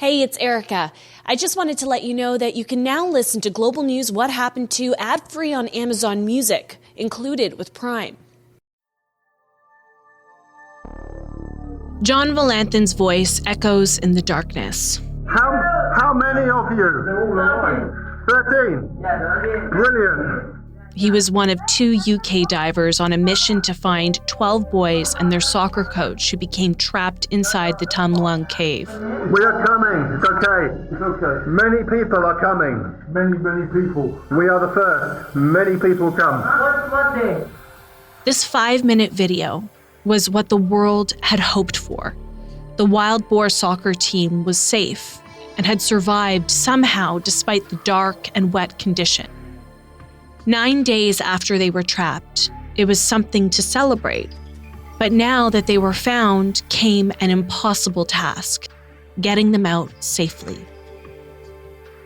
Hey, it's Erica. I just wanted to let you know that you can now listen to Global News What Happened To ad-free on Amazon Music, included with Prime. John Valanthin's voice echoes in the darkness. How many of you? They're all alive. 13? Yeah. Brilliant. He was one of 2 UK divers on a mission to find 12 boys and their soccer coach who became trapped inside the Tham Luang cave. We are coming. It's okay. It's okay. Many people are coming. Many people. We are the first. Many people come. What day? This 5-minute video was what the world had hoped for. The Wild Boar soccer team was safe and had survived somehow despite the dark and wet condition. 9 days after they were trapped, it was something to celebrate. But now that they were found came an impossible task, getting them out safely.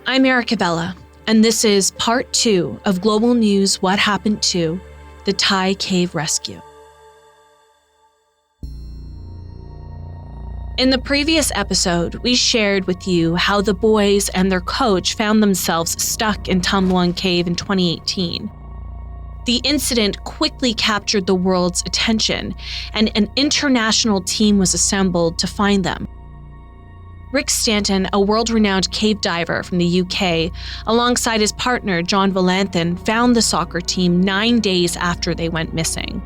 I'm Erica Vella, and this is part 2 of Global News What Happened To the Thai Cave Rescue. In the previous episode, we shared with you how the boys and their coach found themselves stuck in Tham Luang Cave in 2018. The incident quickly captured the world's attention, and an international team was assembled to find them. Rick Stanton, a world-renowned cave diver from the UK, alongside his partner John Valanthin, found the soccer team 9 days after they went missing.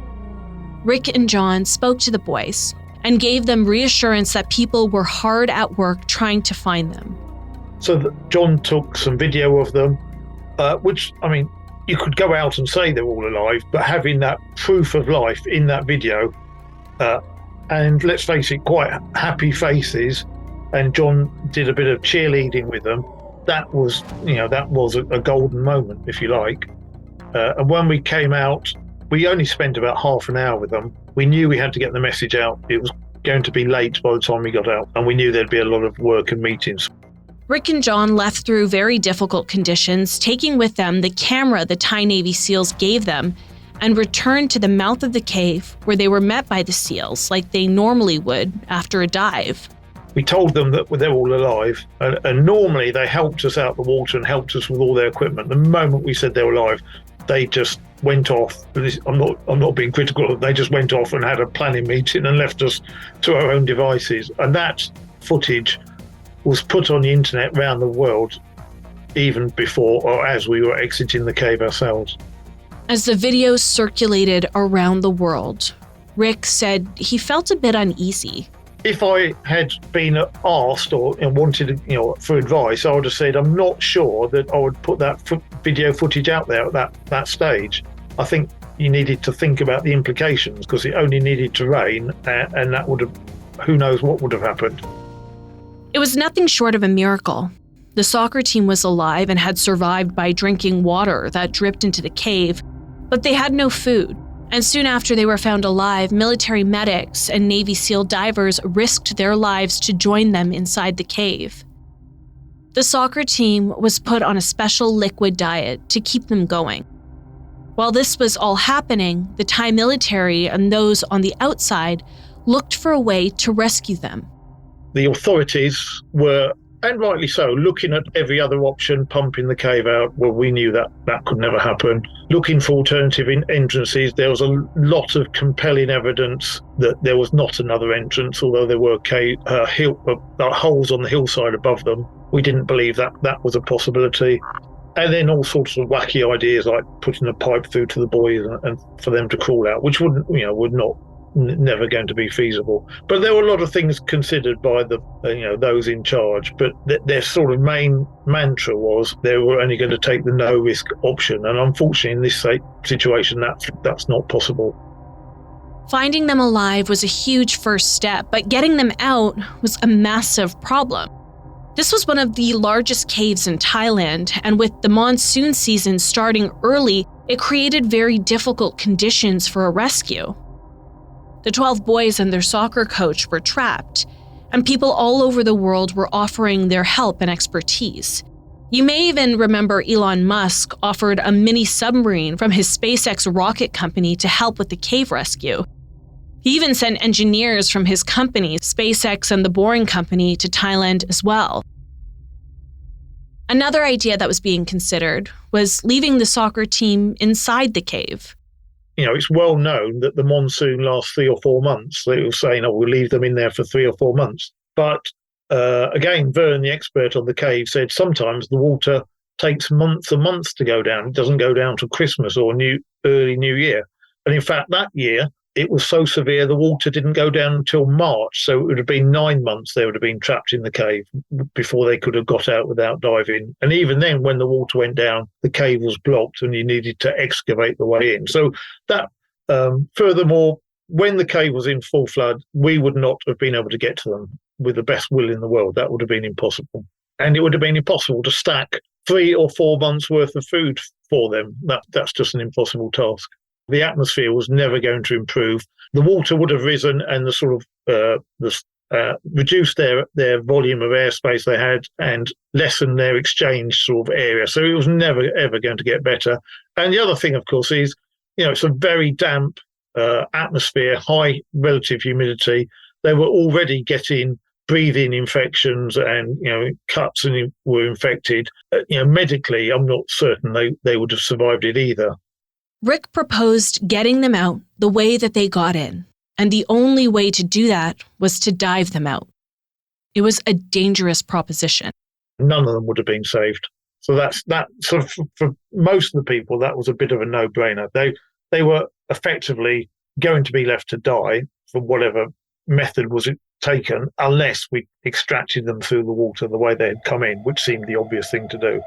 Rick and John spoke to the boys and gave them reassurance that people were hard at work trying to find them. So John took some video of them, which, you could go out and say they're all alive, but having that proof of life in that video, and let's face it, quite happy faces, and John did a bit of cheerleading with them, that was a golden moment, if you like. And when we came out, we only spent about half an hour with them. We knew we had to get the message out. It was going to be late by the time we got out, and we knew there'd be a lot of work and meetings. Rick and John left through very difficult conditions, taking with them the camera the Thai Navy SEALs gave them, and returned to the mouth of the cave where they were met by the SEALs like they normally would after a dive. We told them that they're all alive, and normally they helped us out the water and helped us with all their equipment. The moment we said they were alive, they just went off. I'm not being critical. They just went off and had a planning meeting and left us to our own devices. And that footage was put on the internet around the world even before or as we were exiting the cave ourselves. As the video circulated around the world, Rick said he felt a bit uneasy. If I had been asked or wanted, for advice, I would have said, I'm not sure that I would put that video footage out there at that stage. I think you needed to think about the implications because it only needed to rain and that would have, who knows what would have happened. It was nothing short of a miracle. The soccer team was alive and had survived by drinking water that dripped into the cave, but they had no food. And soon after they were found alive, military medics and Navy SEAL divers risked their lives to join them inside the cave. The soccer team was put on a special liquid diet to keep them going. While this was all happening, the Thai military and those on the outside looked for a way to rescue them. The authorities were, and rightly so, looking at every other option, pumping the cave out. Well, we knew that could never happen. Looking for alternative entrances. There was a lot of compelling evidence that there was not another entrance, although there were holes on the hillside above them. We didn't believe that was a possibility. And then all sorts of wacky ideas like putting a pipe through to the boys and for them to crawl out, which never going to be feasible. But there were a lot of things considered by those in charge, but their sort of main mantra was they were only going to take the no risk option, and unfortunately in this situation that's not possible. Finding them alive was a huge first step, but getting them out was a massive problem. This was one of the largest caves in Thailand, and with the monsoon season starting early, it created very difficult conditions for a rescue. The 12 boys and their soccer coach were trapped, and people all over the world were offering their help and expertise. You may even remember Elon Musk offered a mini submarine from his SpaceX rocket company to help with the cave rescue. He even sent engineers from his company, SpaceX and the Boring Company, to Thailand as well. Another idea that was being considered was leaving the soccer team inside the cave. It's well known that the monsoon lasts 3 or 4 months. They were saying, we'll leave them in there for 3 or 4 months. But again, Vern, the expert on the cave, said sometimes the water takes months and months to go down. It doesn't go down till Christmas or early New Year. And in fact, that year, it was so severe the water didn't go down until March. So it would have been 9 months they would have been trapped in the cave before they could have got out without diving. And even then, when the water went down, the cave was blocked and you needed to excavate the way in. So that, furthermore, when the cave was in full flood, we would not have been able to get to them with the best will in the world. That would have been impossible. And it would have been impossible to stack 3 or 4 months worth of food for them. That's just an impossible task. The atmosphere was never going to improve. The water would have risen and reduced their volume of airspace they had and lessened their exchange sort of area. So it was never, ever going to get better. And the other thing, of course, is, it's a very damp atmosphere, high relative humidity. They were already getting breathing infections and, cuts and were infected. Medically, I'm not certain they would have survived it either. Rick proposed getting them out the way that they got in, and the only way to do that was to dive them out. It was a dangerous proposition. None of them would have been saved. So that sort of, for most of the people, that was a bit of a no-brainer. They were effectively going to be left to die for whatever method was taken, unless we extracted them through the water the way they had come in, which seemed the obvious thing to do.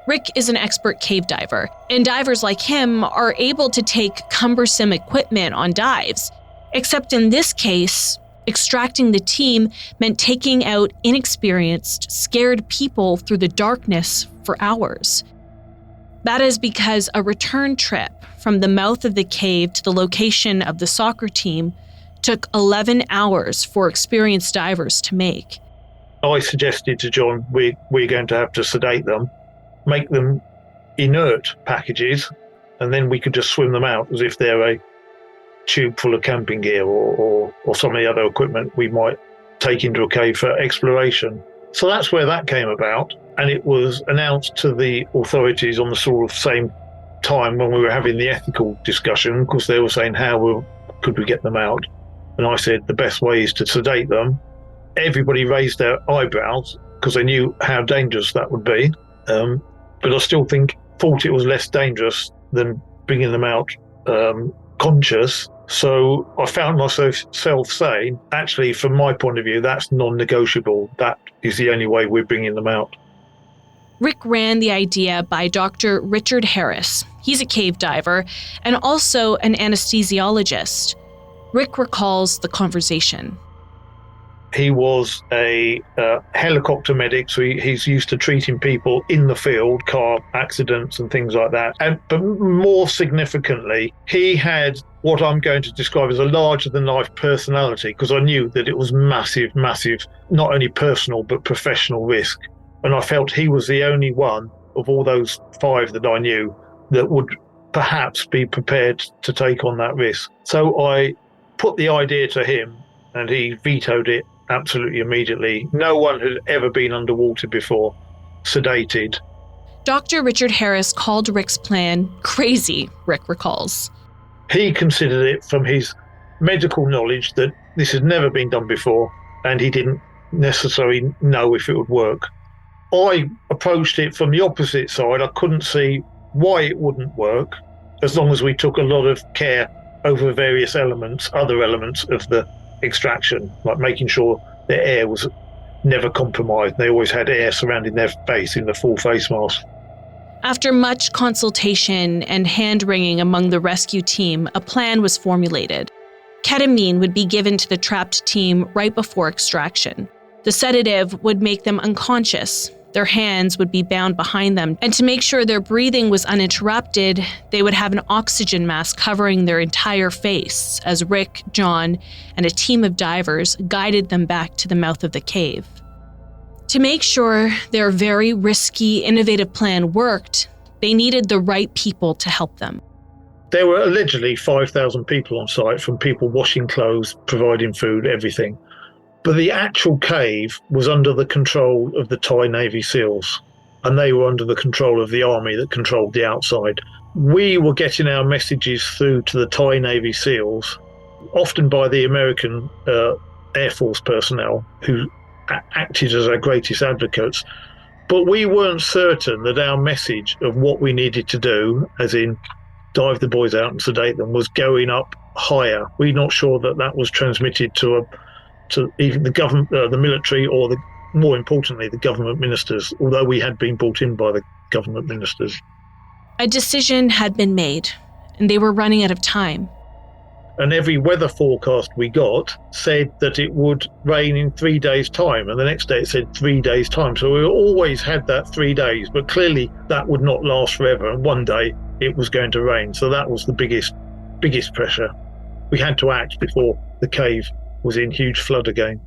Rick is an expert cave diver, and divers like him are able to take cumbersome equipment on dives. Except in this case, extracting the team meant taking out inexperienced, scared people through the darkness for hours. That is because a return trip from the mouth of the cave to the location of the soccer team took 11 hours for experienced divers to make. I suggested to John, we're going to have to sedate them, make them inert packages, and then we could just swim them out as if they're a tube full of camping gear or some of the other equipment we might take into a cave for exploration. So that's where that came about, and it was announced to the authorities on the sort of same time when we were having the ethical discussion, because they were saying could we get them out, and I said the best way is to sedate them. Everybody raised their eyebrows because they knew how dangerous that would be. But I still thought it was less dangerous than bringing them out conscious. So I found myself saying, actually, from my point of view, that's non-negotiable. That is the only way we're bringing them out. Rick ran the idea by Dr. Richard Harris. He's a cave diver and also an anesthesiologist. Rick recalls the conversation. He was a helicopter medic, so he's used to treating people in the field, car accidents and things like that. But more significantly, he had what I'm going to describe as a larger-than-life personality, because I knew that it was massive, not only personal but professional risk. And I felt he was the only one of all those 5 that I knew that would perhaps be prepared to take on that risk. So I put the idea to him, and he vetoed it absolutely immediately. No one had ever been underwater before, sedated. Dr. Richard Harris called Rick's plan crazy, Rick recalls. He considered it, from his medical knowledge, that this had never been done before, and he didn't necessarily know if it would work. I approached it from the opposite side. I couldn't see why it wouldn't work, as long as we took a lot of care over various other elements of the extraction, like making sure their air was never compromised. They always had air surrounding their face in the full face mask. After much consultation and hand-wringing among the rescue team, a plan was formulated. Ketamine would be given to the trapped team right before extraction. The sedative would make them unconscious. Their hands would be bound behind them, and to make sure their breathing was uninterrupted, they would have an oxygen mask covering their entire face as Rick, John, and a team of divers guided them back to the mouth of the cave. To make sure their very risky, innovative plan worked, they needed the right people to help them. There were allegedly 5,000 people on site, from people washing clothes, providing food, everything. But the actual cave was under the control of the Thai Navy SEALs, and they were under the control of the army that controlled the outside. We were getting our messages through to the Thai Navy SEALs, often by the American Air Force personnel who acted as our greatest advocates. But we weren't certain that our message of what we needed to do, as in dive the boys out and sedate them, was going up higher. We're not sure that that was transmitted to even the government, the military, or more importantly, the government ministers, although we had been brought in by the government ministers. A decision had been made, and they were running out of time. And every weather forecast we got said that it would rain in 3 days' time, and the next day it said 3 days' time. So we always had that 3 days, but clearly that would not last forever, and one day it was going to rain. So that was the biggest pressure. We had to act before the cave was in huge flood again.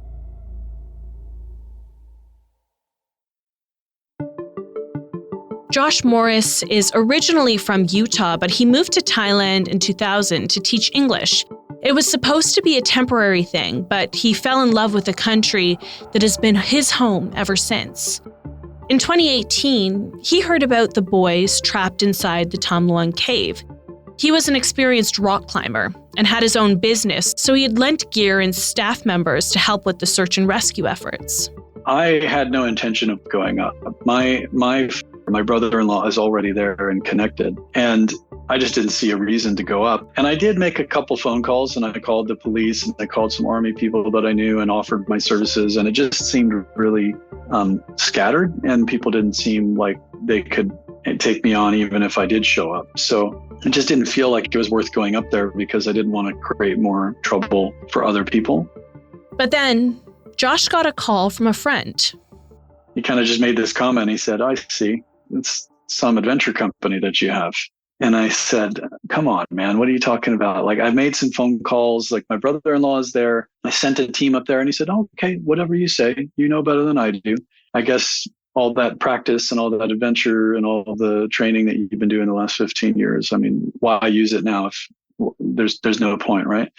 Josh Morris is originally from Utah, but he moved to Thailand in 2000 to teach English. It was supposed to be a temporary thing, but he fell in love with a country that has been his home ever since. In 2018, he heard about the boys trapped inside the Tham Luang cave. He was an experienced rock climber and had his own business, so he had lent gear and staff members to help with the search and rescue efforts. I had no intention of going up. My brother-in-law is already there and connected, and I just didn't see a reason to go up. And I did make a couple phone calls, and I called the police, and I called some Army people that I knew and offered my services, and it just seemed really scattered, and people didn't seem like they could take me on even if I did show up. So it just didn't feel like it was worth going up there because I didn't want to create more trouble for other people. But then Josh got a call from a friend. He kind of just made this comment. He said, "I see. It's some adventure company that you have." And I said, "Come on, man, what are you talking about? Like, I've made some phone calls, like my brother-in-law is there. I sent a team up there." And he said, "Oh, okay, whatever you say, you know better than I do. I guess all that practice and all that adventure and all the training that you've been doing the last 15 years, I mean, why use it now if there's no point, right?"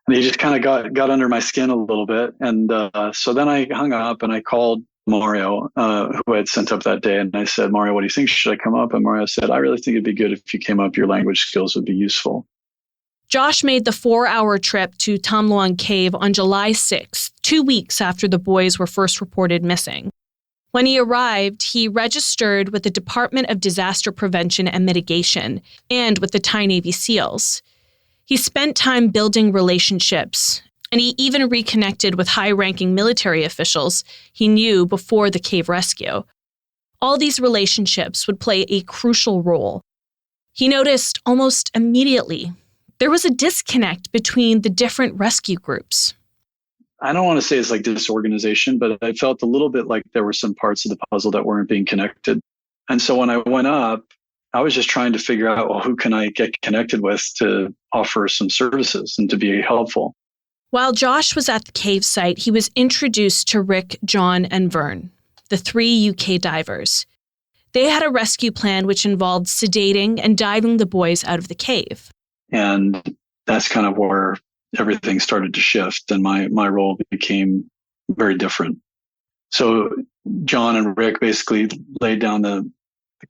And he just kind of got under my skin a little bit. And so then I hung up and I called Mario, who I had sent up that day. And I said, "Mario, what do you think? Should I come up?" And Mario said, "I really think it'd be good if you came up. Your language skills would be useful." Josh made the 4-hour trip to Tham Luang Cave on July 6th, 2 weeks after the boys were first reported missing. When he arrived, he registered with the Department of Disaster Prevention and Mitigation and with the Thai Navy SEALs. He spent time building relationships, and he even reconnected with high-ranking military officials he knew before the cave rescue. All these relationships would play a crucial role. He noticed almost immediately there was a disconnect between the different rescue groups. I don't want to say it's like disorganization, but I felt a little bit like there were some parts of the puzzle that weren't being connected. And so when I went up, I was just trying to figure out, well, who can I get connected with to offer some services and to be helpful. While Josh was at the cave site, he was introduced to Rick, John, and Vern, the 3 UK divers. They had a rescue plan which involved sedating and diving the boys out of the cave. And that's kind of where everything started to shift, and my role became very different. So John and Rick basically laid down the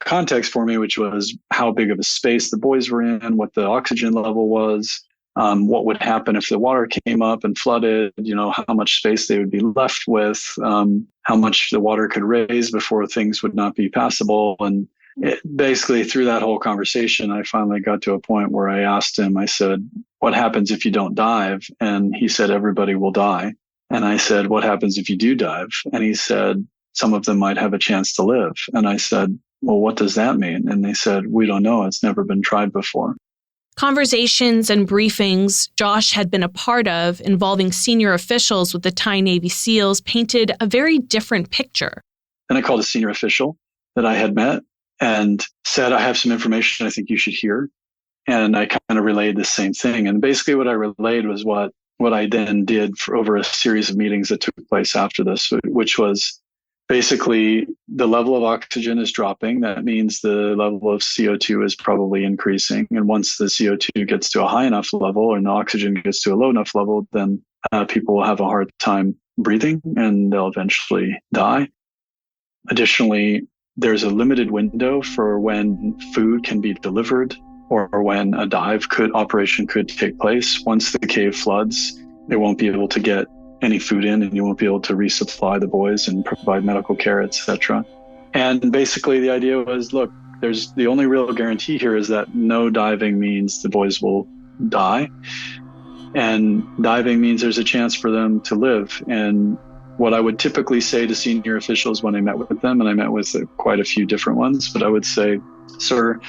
context for me, which was how big of a space the boys were in, what the oxygen level was, what would happen if the water came up and flooded, how much space they would be left with, how much the water could raise before things would not be passable. And basically through that whole conversation, I finally got to a point where I asked him, I said, "What happens if you don't dive?" And he said, "Everybody will die." And I said, "What happens if you do dive?" And he said, "Some of them might have a chance to live." And I said, "Well, what does that mean?" And they said, "We don't know. It's never been tried before." Conversations and briefings Josh had been a part of involving senior officials with the Thai Navy SEALs painted a very different picture. Then I called a senior official that I had met and said, "I have some information I think you should hear." And I kind of relayed the same thing. And basically what I relayed was what I then did for over a series of meetings that took place after this, which was basically the level of oxygen is dropping. That means the level of CO2 is probably increasing. And once the CO2 gets to a high enough level and the oxygen gets to a low enough level, then people will have a hard time breathing and they'll eventually die. Additionally, there's a limited window for when food can be delivered or when a dive operation could take place. Once the cave floods, they won't be able to get any food in and you won't be able to resupply the boys and provide medical care, etc. And basically the idea was, look, there's the only real guarantee here is that no diving means the boys will die. And diving means there's a chance for them to live. And what I would typically say to senior officials when I met with them, and I met with quite a few different ones, but I would say, sir,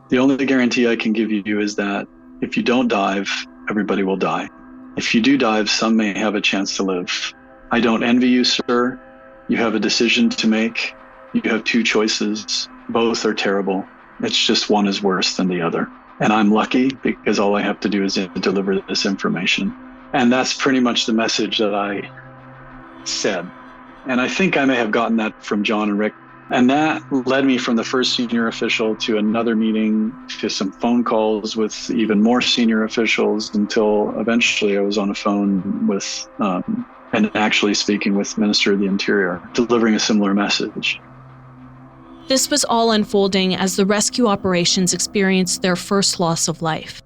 the only guarantee I can give you is that if you don't dive, everybody will die. If you do dive, some may have a chance to live. I don't envy you, sir. You have a decision to make. You have two choices. Both are terrible. It's just one is worse than the other. And I'm lucky because all I have to do is deliver this information. And that's pretty much the message that I said. And I think I may have gotten that from John and Rick. And that led me from the first senior official to another meeting, to some phone calls with even more senior officials, until eventually I was on a phone with and actually speaking with Minister of the Interior, delivering a similar message. This was all unfolding as the rescue operations experienced their first loss of life.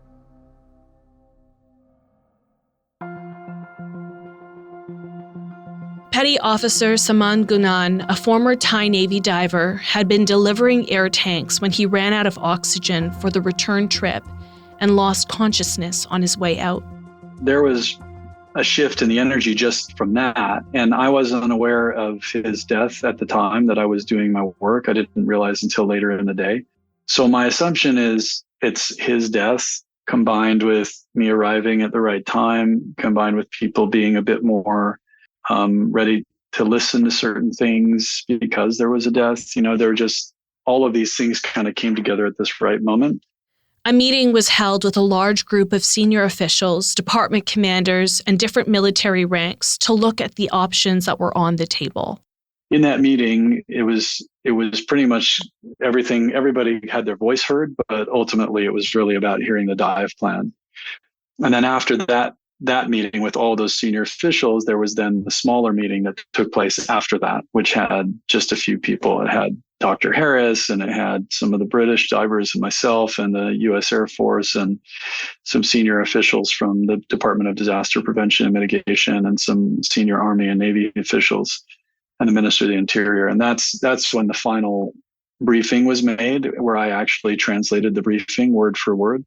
Petty Officer Saman Gunan, a former Thai Navy diver, had been delivering air tanks when he ran out of oxygen for the return trip and lost consciousness on his way out. There was a shift in the energy just from that, and I wasn't unaware of his death at the time that I was doing my work. I didn't realize until later in the day. So my assumption is it's his death combined with me arriving at the right time, combined with people being a bit more ready to listen to certain things because there was a death. You know, there were just all of these things kind of came together at this right moment. A meeting was held with a large group of senior officials, department commanders, and different military ranks to look at the options that were on the table. In that meeting, it was pretty much everything. Everybody had their voice heard, but ultimately it was really about hearing the dive plan. And then after that meeting with all those senior officials, there was then the smaller meeting that took place after that, which had just a few people. It had Dr. Harris, and it had some of the British divers and myself and the U.S. Air Force and some senior officials from the Department of Disaster Prevention and Mitigation and some senior Army and Navy officials and the Minister of the Interior. And that's when the final briefing was made, where I actually translated the briefing word for word.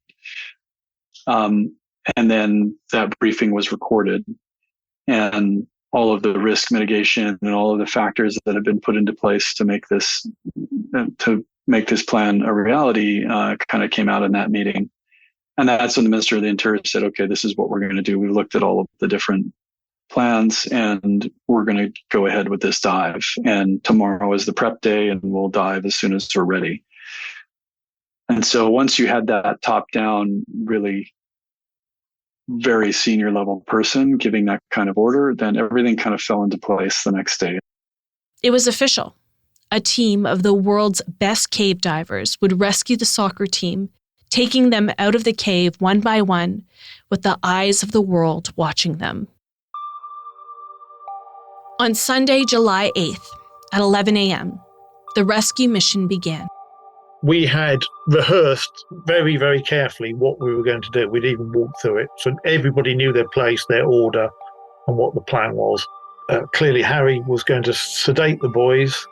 And then that briefing was recorded, and all of the risk mitigation and all of the factors that have been put into place to make this plan a reality kind of came out in that meeting. And that's when the Minister of the Interior said, okay, this is what we're going to do. We've looked at all of the different plans and we're going to go ahead with this dive. And tomorrow is the prep day and we'll dive as soon as we're ready. And so once you had that top down, really very senior level person giving that kind of order, then everything kind of fell into place the next day. It was official. A team of the world's best cave divers would rescue the soccer team, taking them out of the cave one by one, with the eyes of the world watching them. On Sunday, July 8th, at 11 a.m., the rescue mission began. We had rehearsed very, very carefully what we were going to do. We'd even walked through it. So everybody knew their place, their order, and what the plan was. Clearly, Harry was going to sedate the boys.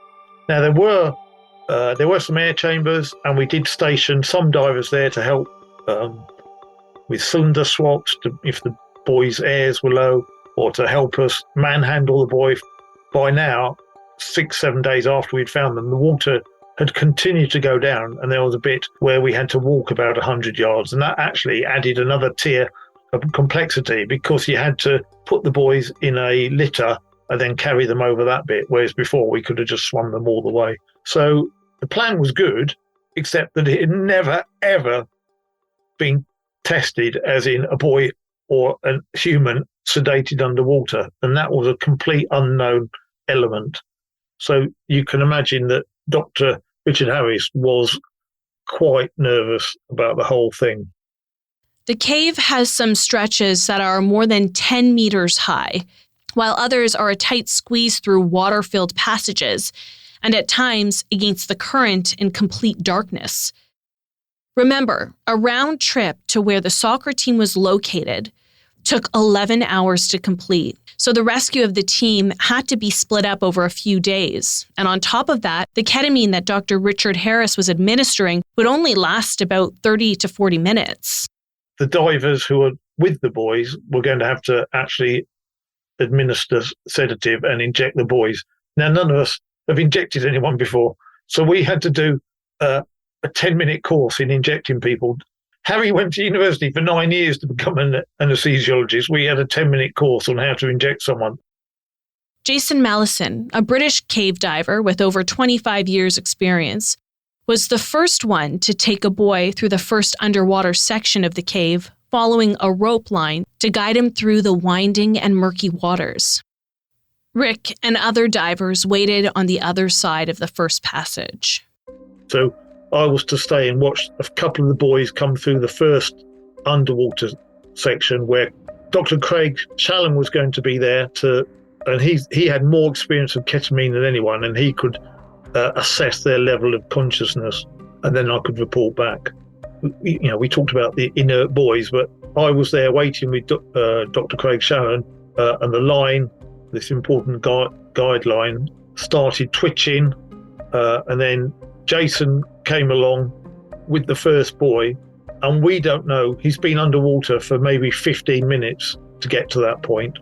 Now, there were some air chambers, and we did station some divers there to help with cylinder swaps if the boys' airs were low, or to help us manhandle the boy. By now, 6-7 days after we'd found them, the water had continued to go down, and there was a bit where we had to walk about 100 yards, and that actually added another tier of complexity because you had to put the boys in a litter and then carry them over that bit, whereas before we could have just swum them all the way. So the plan was good, except that it had never, ever been tested as in a boy or a human sedated underwater, and that was a complete unknown element. So you can imagine that Dr. Richard Harris was quite nervous about the whole thing. The cave has some stretches that are more than 10 meters high, while others are a tight squeeze through water-filled passages, and at times against the current in complete darkness. Remember, a round trip to where the soccer team was located took 11 hours to complete, so the rescue of the team had to be split up over a few days. And on top of that, the ketamine that Dr. Richard Harris was administering would only last about 30 to 40 minutes. The divers who were with the boys were going to have to actually administer sedative and inject the boys. Now, none of us have injected anyone before, so we had to do a 10-minute course in injecting people. Harry went to university for 9 years to become an anesthesiologist. We had a 10-minute course on how to inject someone. Jason Mallison, a British cave diver with over 25 years' experience, was the first one to take a boy through the first underwater section of the cave, following a rope line to guide him through the winding and murky waters. Rick and other divers waited on the other side of the first passage. So I was to stay and watch a couple of the boys come through the first underwater section where Dr. Craig Shallam was going to be there and he had more experience of ketamine than anyone, and he could assess their level of consciousness, and then I could report back. We talked about the inert boys, but I was there waiting with Dr. Craig Shallam, and the line, this important guideline, started twitching, and then Jason came along with the first boy, and we don't know, he's been underwater for maybe 15 minutes to get to that point.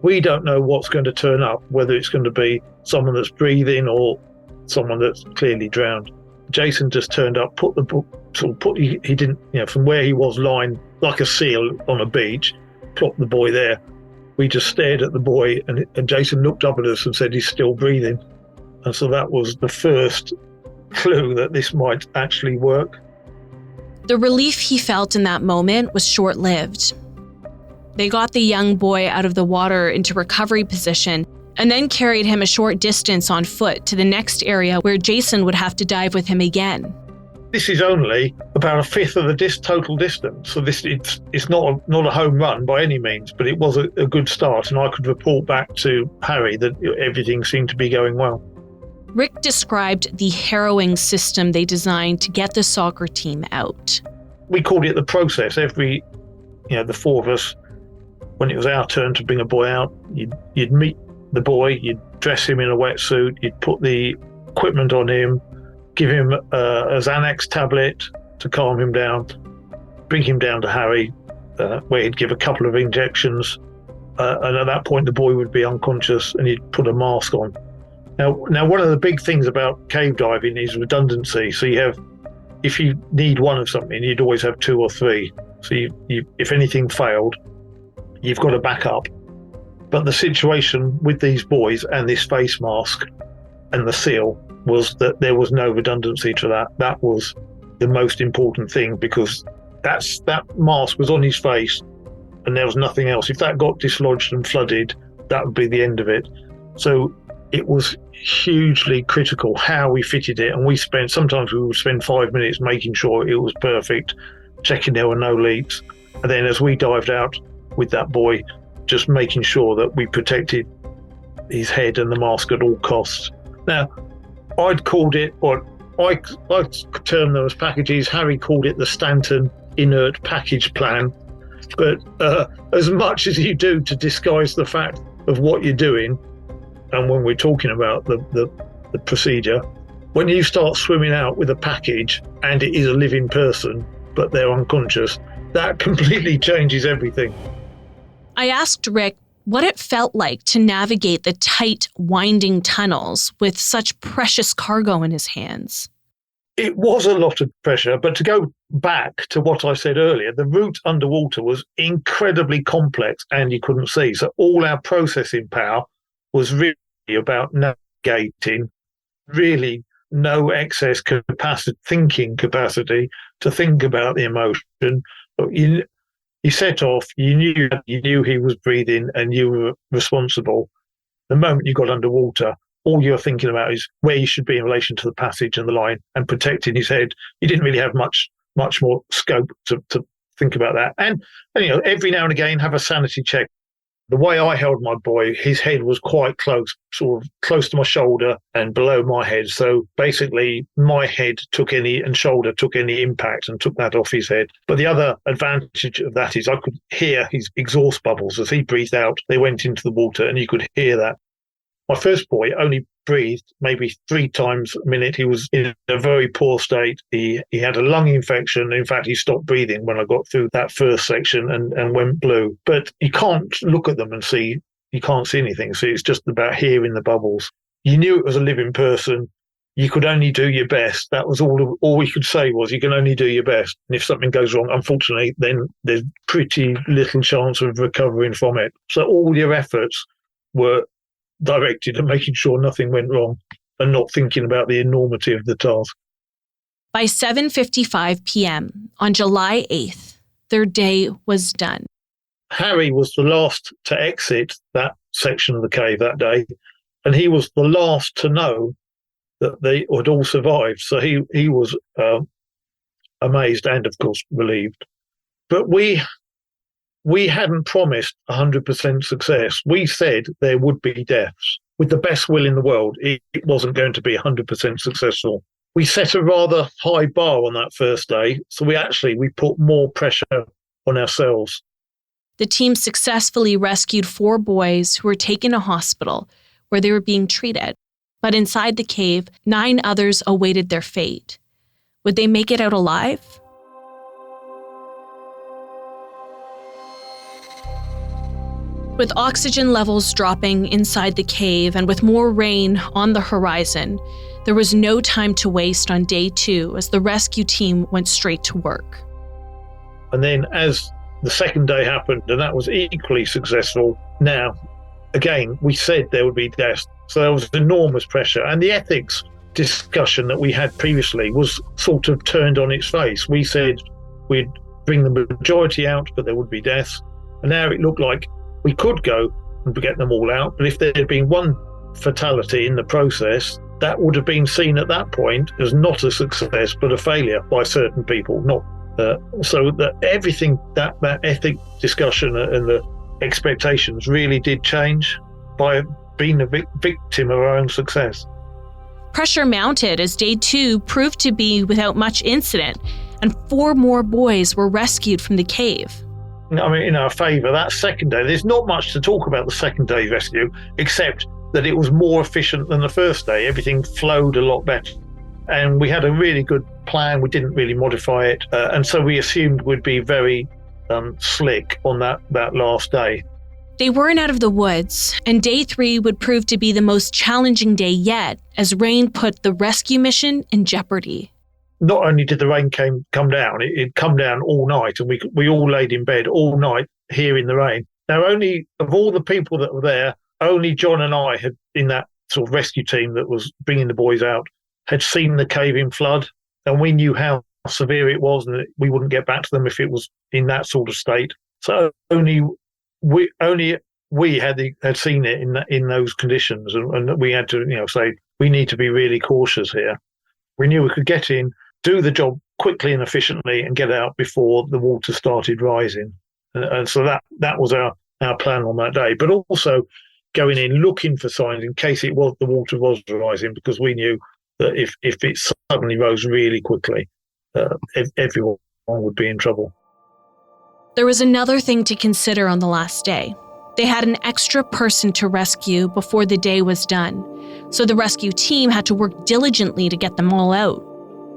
We don't know what's going to turn up, whether it's going to be someone that's breathing or someone that's clearly drowned. Jason just turned up, he didn't, from where he was lying like a seal on a beach, plopped the boy there. We just stared at the boy, and Jason looked up at us and said he's still breathing. And so that was the first clue that this might actually work. The relief he felt in that moment was short-lived. They got the young boy out of the water into recovery position and then carried him a short distance on foot to the next area where Jason would have to dive with him again. This is only about a fifth of the total distance, so it's not a home run by any means, but it was a good start, and I could report back to Harry that everything seemed to be going well. Rick described the harrowing system they designed to get the soccer team out. We called it the process. The four of us, when it was our turn to bring a boy out, you'd meet the boy, you'd dress him in a wetsuit, you'd put the equipment on him, give him a Xanax tablet to calm him down, bring him down to Harry, where he'd give a couple of injections, and at that point the boy would be unconscious and he'd put a mask on. Now, one of the big things about cave diving is redundancy. So if you need one of something, you'd always have two or three. So if anything failed, you've got a backup. But the situation with these boys and this face mask and the seal was that there was no redundancy to that. That was the most important thing, because that mask was on his face and there was nothing else. If that got dislodged and flooded, that would be the end of it. So it was hugely critical how we fitted it, and sometimes we would spend 5 minutes making sure it was perfect, checking there were no leaks, and then as we dived out with that boy, just making sure that we protected his head and the mask at all costs. Now, I'd called it, or I termed them as packages. Harry called it the Stanton inert package plan, but as much as you do to disguise the fact of what you're doing, and when we're talking about the procedure, when you start swimming out with a package and it is a living person, but they're unconscious, that completely changes everything. I asked Rick what it felt like to navigate the tight, winding tunnels with such precious cargo in his hands. It was a lot of pressure, but to go back to what I said earlier, the route underwater was incredibly complex and you couldn't see. So all our processing power was really about navigating, really no excess thinking capacity to think about the emotion. But you set off, you knew he was breathing and you were responsible. The moment you got underwater, all you're thinking about is where you should be in relation to the passage and the line and protecting his head. You didn't really have much more scope to think about that. And every now and again, have a sanity check. The way I held my boy, his head was quite close, sort of close to my shoulder and below my head. So basically, my head and shoulder took any impact and took that off his head. But the other advantage of that is I could hear his exhaust bubbles as he breathed out. They went into the water and you could hear that. My first boy only breathed maybe 3 times a minute. He was in a very poor state. He had a lung infection. In fact, he stopped breathing when I got through that first section and went blue. But you can't look at them and see, you can't see anything. So it's just about hearing the bubbles. You knew it was a living person. You could only do your best. That was all we could say was you can only do your best. And if something goes wrong, unfortunately, then there's pretty little chance of recovering from it. So all your efforts were directed at making sure nothing went wrong and not thinking about the enormity of the task. By 7:55 p.m. on July 8th, their day was done. Harry was the last to exit that section of the cave that day, and he was the last to know that they had all survived. So he was amazed and, of course, relieved. But we hadn't promised 100% success. We said there would be deaths. With the best will in the world, it wasn't going to be 100% successful. We set a rather high bar on that first day, so we put more pressure on ourselves. The team successfully rescued 4 boys who were taken to hospital where they were being treated. But inside the cave, 9 others awaited their fate. Would they make it out alive? With oxygen levels dropping inside the cave and with more rain on the horizon, there was no time to waste on day 2 as the rescue team went straight to work. And then as the second day happened, and that was equally successful, now, again, we said there would be deaths. So there was enormous pressure. And the ethics discussion that we had previously was sort of turned on its face. We said we'd bring the majority out, but there would be deaths. And now it looked like we could go and get them all out, but if there had been one fatality in the process, that would have been seen at that point as not a success, but a failure by certain people. So that everything, that ethic discussion and the expectations really did change by being a victim of our own success. Pressure mounted as day 2 proved to be without much incident, and 4 more boys were rescued from the cave. I mean, in our favour, that second day, there's not much to talk about the second day rescue, except that it was more efficient than the first day. Everything flowed a lot better. And we had a really good plan. We didn't really modify it. And so we assumed we'd be very slick on that last day. They weren't out of the woods, and day 3 would prove to be the most challenging day yet, as rain put the rescue mission in jeopardy. Not only did the rain come down, it come down all night, and we all laid in bed all night hearing the rain. Now, only of all the people that were there, only John and I had, in that sort of rescue team that was bringing the boys out, had seen the cave in flood, and we knew how severe it was, and that we wouldn't get back to them if it was in that sort of state. So only we had seen it in those conditions, and we had to say we need to be really cautious here. We knew we could get in, do the job quickly and efficiently, and get out before the water started rising. And so that was our plan on that day. But also going in, looking for signs in case the water was rising, because we knew that if it suddenly rose really quickly, everyone would be in trouble. There was another thing to consider on the last day. They had an extra person to rescue before the day was done, so the rescue team had to work diligently to get them all out.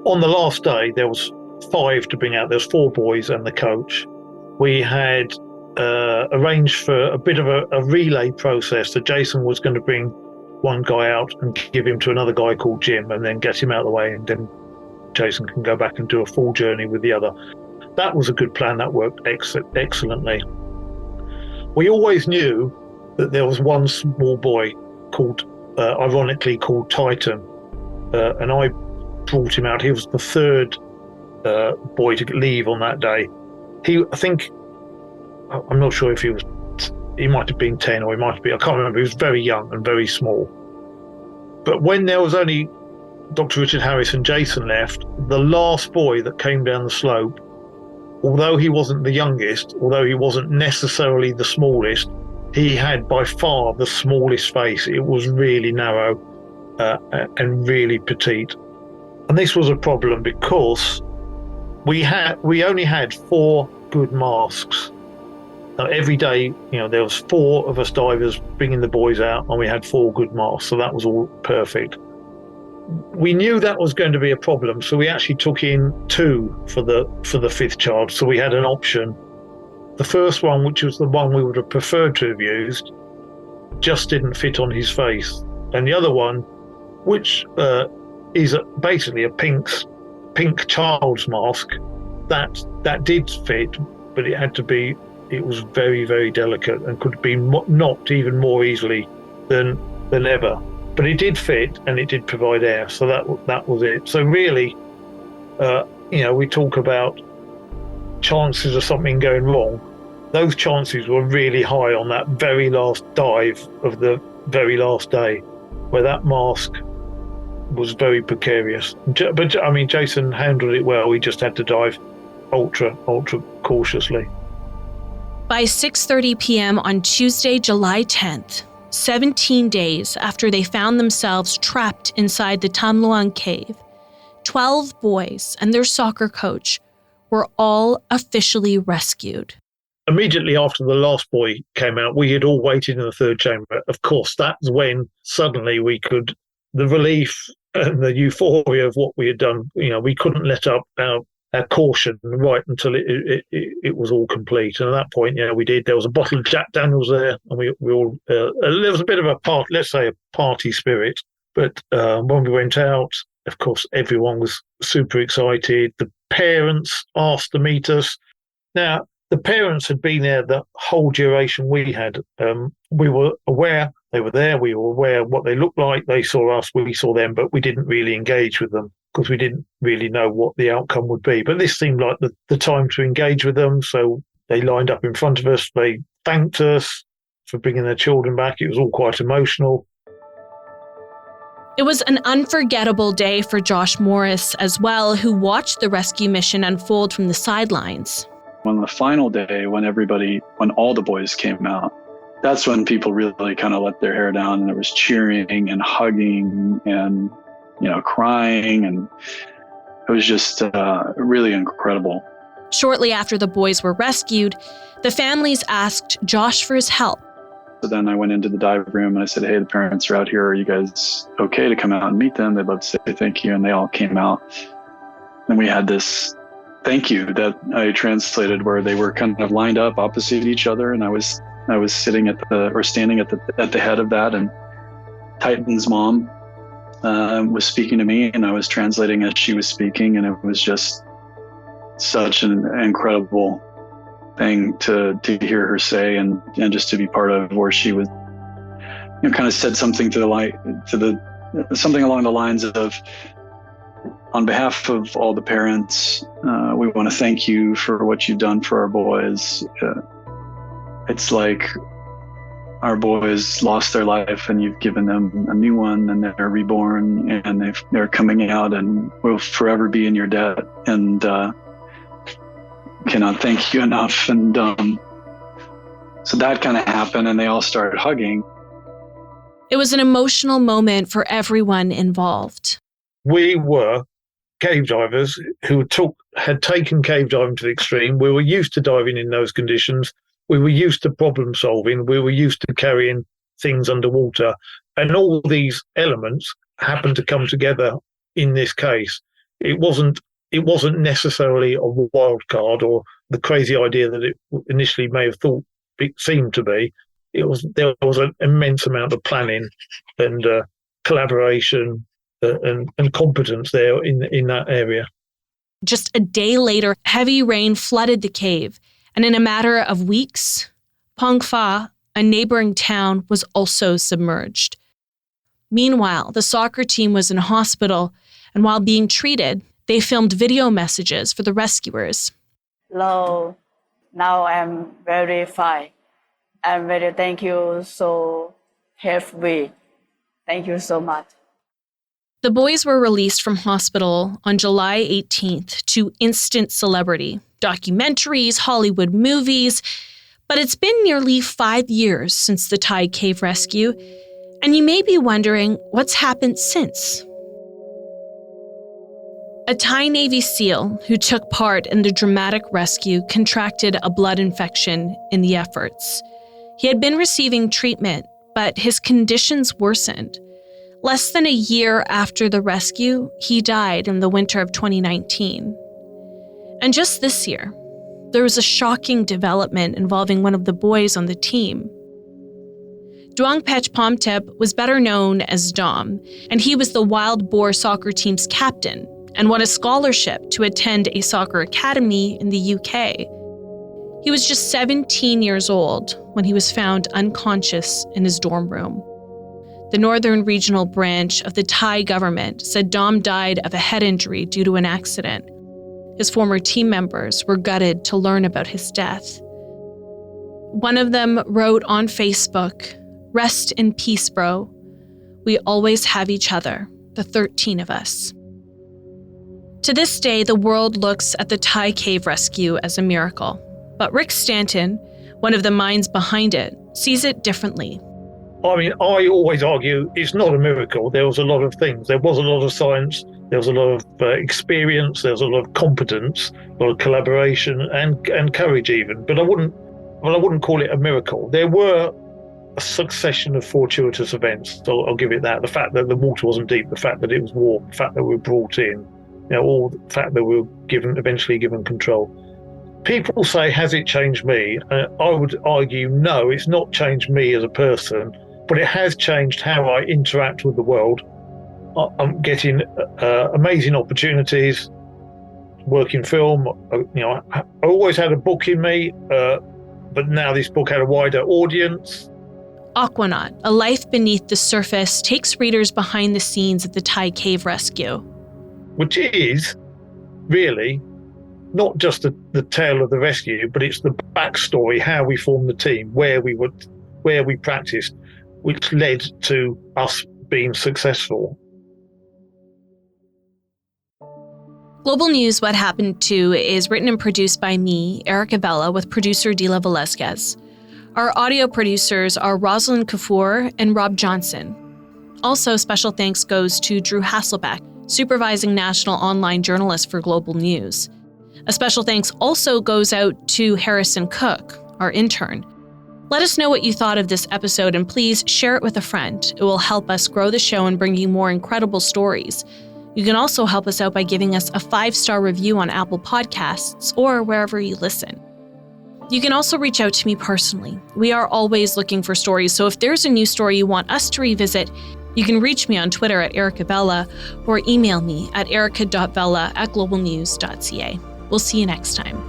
On the last day, there was 5 to bring out. There was 4 boys and the coach. We had arranged for a bit of a relay process. So Jason was going to bring one guy out and give him to another guy called Jim, and then get him out of the way, and then Jason can go back and do a full journey with the other. That was a good plan. That worked excellently. We always knew that there was one small boy ironically called Titan, and I brought him out. He was the 3rd boy to leave on that day. I'm not sure if he might have been 10 or he might have been, I can't remember. He was very young and very small. But when there was only Dr. Richard Harris and Jason left, the last boy that came down the slope, although he wasn't the youngest, although he wasn't necessarily the smallest, he had by far the smallest face. It was really narrow and really petite. And this was a problem because we only had 4 good masks. Now, every day, there was 4 of us divers bringing the boys out, and we had 4 good masks, so that was all perfect. We knew that was going to be a problem, so we actually took in 2 for the 5th child. So we had an option. The first one, which was the one we would have preferred to have used, just didn't fit on his face, and the other one, which is basically a pink child's mask, that did fit, but it was very, very delicate and could be knocked even more easily than ever. But it did fit and it did provide air, so that was it. So really, we talk about chances of something going wrong. Those chances were really high on that very last dive of the very last day, where that mask was very precarious. But I mean, Jason handled it well. We just had to dive ultra cautiously. By 6:30 p.m. on Tuesday, July 10th, 17 days after they found themselves trapped inside the Tham Luang cave, 12 boys and their soccer coach were all officially rescued. Immediately after the last boy came out, we had all waited in the 3rd chamber. Of course, that's when suddenly the relief and the euphoria of what we had done, we couldn't let up our caution right until it was all complete. And at that point, we did. There was a bottle of Jack Daniels there, and we all there was a bit of a party spirit. But when we went out, of course, everyone was super excited. The parents asked to meet us. Now, the parents had been there the whole duration we had. We were aware they were there. We were aware what they looked like. They saw us, we saw them, but we didn't really engage with them because we didn't really know what the outcome would be. But this seemed like the time to engage with them. So they lined up in front of us. They thanked us for bringing their children back. It was all quite emotional. It was an unforgettable day for Josh Morris as well, who watched the rescue mission unfold from the sidelines. On the final day, when all the boys came out, that's when people really kind of let their hair down, and there was cheering and hugging and, crying. And it was just really incredible. Shortly after the boys were rescued, the families asked Josh for his help. So then I went into the dive room and I said, hey, the parents are out here. Are you guys okay to come out and meet them? They'd love to say thank you. And they all came out. And we had this thank you that I translated where they were kind of lined up opposite each other. And I was standing at the head of that. And Titan's mom was speaking to me, and I was translating as she was speaking. And it was just such an incredible thing to hear her say, and just to be part of, where she was, kind of said something something along the lines of, on behalf of all the parents, we want to thank you for what you've done for our boys. It's like our boys lost their life and you've given them a new one, and they're reborn, and they're coming out, and we'll forever be in your debt, and cannot thank you enough. And so that kind of happened, and they all started hugging. It was an emotional moment for everyone involved. We were cave divers who had taken cave diving to the extreme. We were used to diving in those conditions. We were used to problem solving. We were used to carrying things underwater. And all these elements happened to come together in this case. It wasn't necessarily a wild card or the crazy idea that it initially may have thought it seemed to be. There was an immense amount of planning and collaboration and competence there in that area. Just a day later, heavy rain flooded the cave, and in a matter of weeks, Pong Pha, a neighboring town, was also submerged. Meanwhile, the soccer team was in hospital, and while being treated, they filmed video messages for the rescuers. Hello, now I'm very fine. I'm very thank you so help me. Thank you so much. The boys were released from hospital on July 18th to instant celebrity, documentaries, Hollywood movies, but it's been nearly 5 years since the Thai cave rescue, and you may be wondering what's happened since. A Thai Navy SEAL who took part in the dramatic rescue contracted a blood infection in the efforts. He had been receiving treatment, but his conditions worsened. Less than a year after the rescue, he died in the winter of 2019. And just this year, there was a shocking development involving one of the boys on the team. Duong Pech Pomtep was better known as Dom, and he was the Wild Boar soccer team's captain and won a scholarship to attend a soccer academy in the UK. He was just 17 years old when he was found unconscious in his dorm room. The Northern Regional Branch of the Thai government said Dom died of a head injury due to an accident. His former team members were gutted to learn about his death. One of them wrote on Facebook, "Rest in peace, bro. We always have each other, the 13 of us." To this day, the world looks at the Thai cave rescue as a miracle. But Rick Stanton, one of the minds behind it, sees it differently. I mean, I always argue it's not a miracle. There was a lot of things. There was a lot of science. There was a lot of experience. There was a lot of competence, a lot of collaboration and courage even. But I wouldn't call it a miracle. There were a succession of fortuitous events. So I'll give it that. The fact that the water wasn't deep, the fact that it was warm, the fact that we were brought in, all the fact that we were eventually given control. People say, has it changed me? I would argue, no, it's not changed me as a person, but it has changed how I interact with the world. I'm getting amazing opportunities, work in film. I always had a book in me, but now this book had a wider audience. Aquanaut, A Life Beneath the Surface, takes readers behind the scenes of the Thai cave rescue. Which is really not just the tale of the rescue, but it's the backstory, how we formed the team, where we practiced, which led to us being successful. Global News What Happened To is written and produced by me, Erica Vella, with producer Dila Velasquez. Our audio producers are Rosalind Kafour and Rob Johnson. Also, special thanks goes to Drew Hasselbeck, supervising national online journalist for Global News. A special thanks also goes out to Harrison Cook, our intern. Let us know what you thought of this episode, and please share it with a friend. It will help us grow the show and bring you more incredible stories. You can also help us out by giving us a 5-star review on Apple Podcasts or wherever you listen. You can also reach out to me personally. We are always looking for stories, so if there's a new story you want us to revisit, you can reach me on Twitter at ericavella or email me at erica.vella@globalnews.ca. We'll see you next time.